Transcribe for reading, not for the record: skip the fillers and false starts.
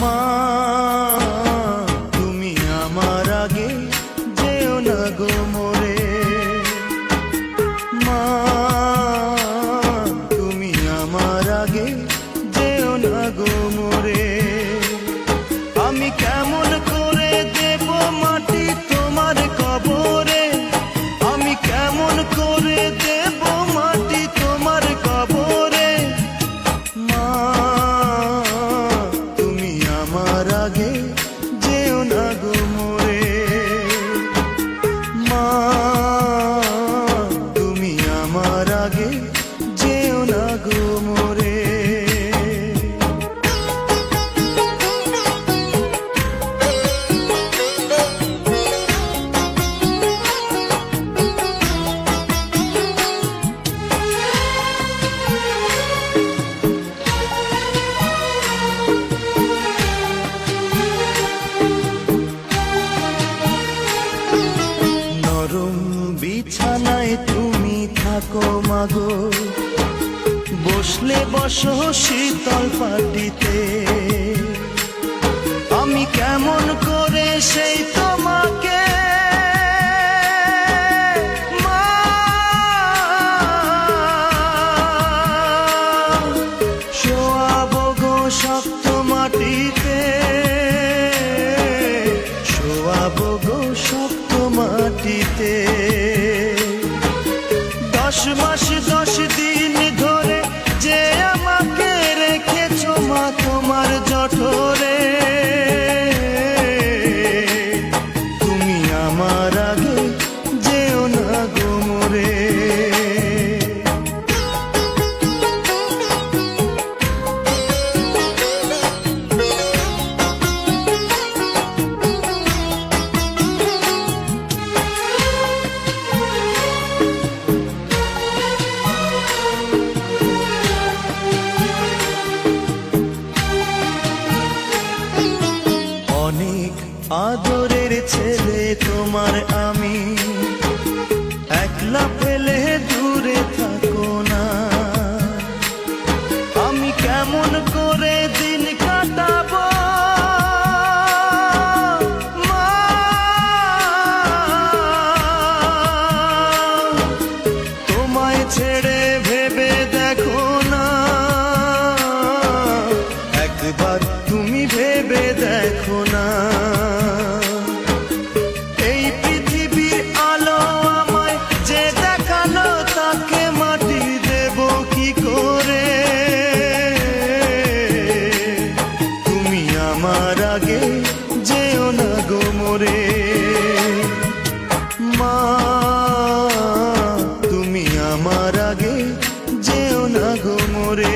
মা তুমি আমার আগে যেও না গো মোরে, মা তুমি আমার আগে যেও না গো মোরে। আমি কেমন করে দেব মাটি তোমার কবরে, আমি কেমন করে দেব মাটি তোমার কবরে। মা তুমি আমার আগে যেও না গো মোরে, মা তুমি আমার আগে যেও না গো মোরে। নরম বিছানায় তুমি থাকো মাগো, বসলে বসো শীতল পাটিতে। আমি কেমন করে সেই তোমাকে মা শোয়াবো গো শক্ত মাটিতে, শোয়াবো গো শক্ত মাটিতে। 10 মাস 10 দিন ধরে যে আমাকে রেখেছো মা তোমার জঠরে, তুমি আমার আগে যেও না গো মোরে। অনেক আদরের ছেলে তোমার আমি, একলা ফেলে দূরে থাকো না। আমি কেমন করে দিন কাটাবো মা, তোমায় ছেড়ে ভেবে দেখো না, একবার তুমি ভেবে দেখো না। এই পৃথিবীর আলো আমায় যে দেখালো, তাকে মাটি দেব কি করে। তুমি আমার আগে যেও না গো মোরে, মা তুমি আমার আগে যেও না গো মোরে।